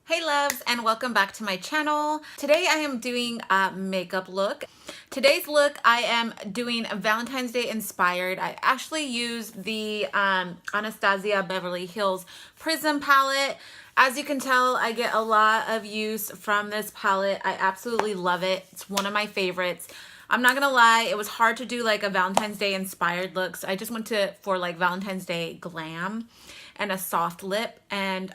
Hey loves, and welcome back to my channel. Today I am doing a makeup look. Today's look I am doing Valentine's Day inspired. I actually used the Anastasia Beverly Hills Prism palette. As you can tell, I get a lot of use from this palette. I absolutely love it. It's one of my favorites. I'm not gonna lie, it was hard to do like a Valentine's Day inspired look. So I just went for like Valentine's Day glam and a soft lip, and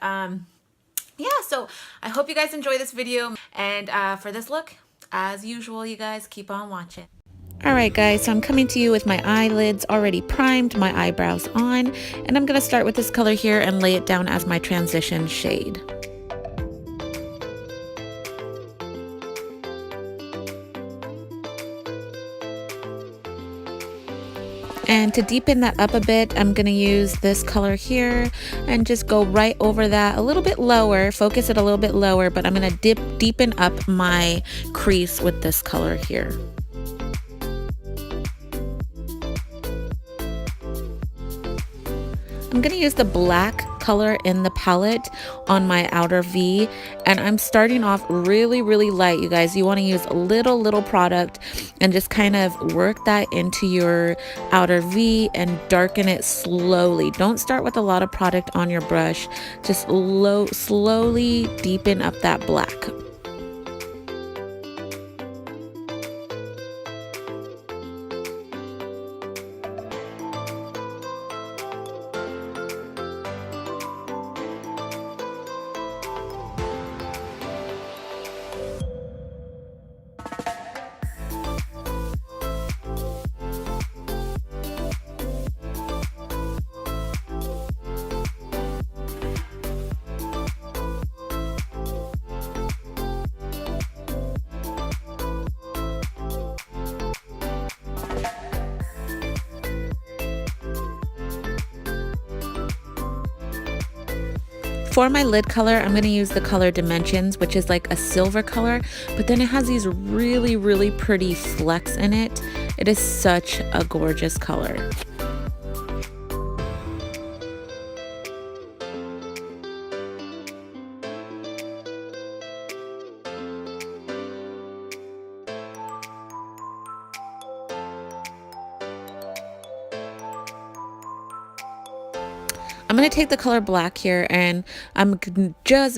yeah, so I hope you guys enjoy this video, and for this look, as usual, you guys keep on watching. Alright guys, so I'm coming to you with my eyelids already primed, my eyebrows on, and I'm going to start with this color here and lay it down as my transition shade. And to deepen that up a bit, I'm going to use this color here and just go right over that a little bit lower, focus it a little bit lower, but I'm going to deepen up my crease with this color here. I'm going to use the black color in the palette on my outer V, and I'm starting off really light. You guys, you want to use little product and just kind of work that into your outer V and darken it slowly. Don't start with a lot of product on your brush, just slowly deepen up that black. For my lid color, I'm going to use the color Dimensions, which is like a silver color, but then it has these really pretty flecks in it. It is such a gorgeous color. I'm going to take the color black here, and I'm just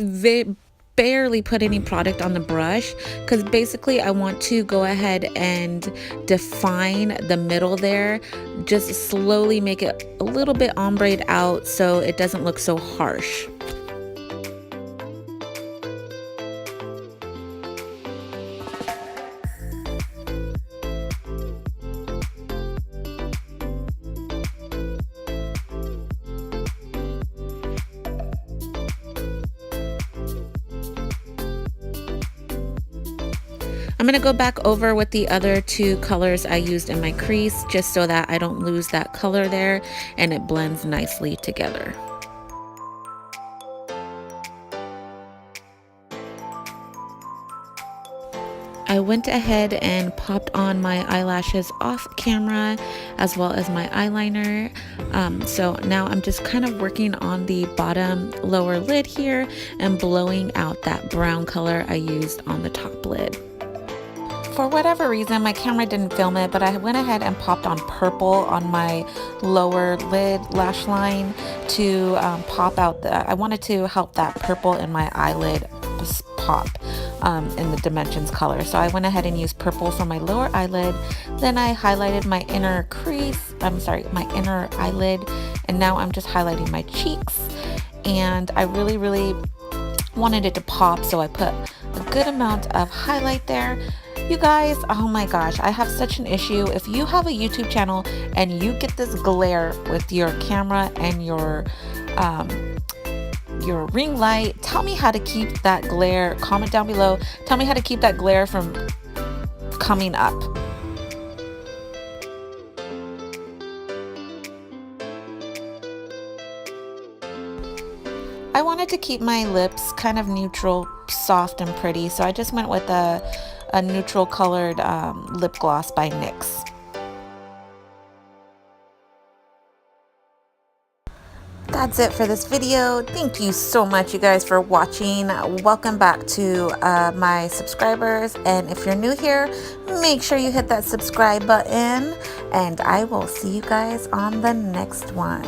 barely put any product on the brush, because basically I want to go ahead and define the middle there, just slowly make it a little bit ombre'd out so it doesn't look so harsh. I'm going to go back over with the other two colors I used in my crease, just so that I don't lose that color there and it blends nicely together. I went ahead and popped on my eyelashes off camera, as well as my eyeliner. So now I'm just kind of working on the bottom lower lid here and blowing out that brown color I used on the top lid. For whatever reason, my camera didn't film it, but I went ahead and popped on purple on my lower lid lash line to pop out I wanted to help that purple in my eyelid just pop in the Dimensions color. So I went ahead and used purple for my lower eyelid. Then I highlighted my inner crease, my inner eyelid, and now I'm just highlighting my cheeks. And I really wanted it to pop, so I put a good amount of highlight there. You guys, oh my gosh, I have such an issue. If you have a YouTube channel and you get this glare with your camera and your ring light, tell me how to keep that glare. Comment down below. Tell me how to keep that glare from coming up. I wanted to keep my lips kind of neutral, soft and pretty, so I just went with a neutral colored lip gloss by NYX. that's it for this video. Thank you so much, you guys, for watching. Welcome back to my subscribers, and if you're new here, make sure you hit that subscribe button, and I will see you guys on the next one.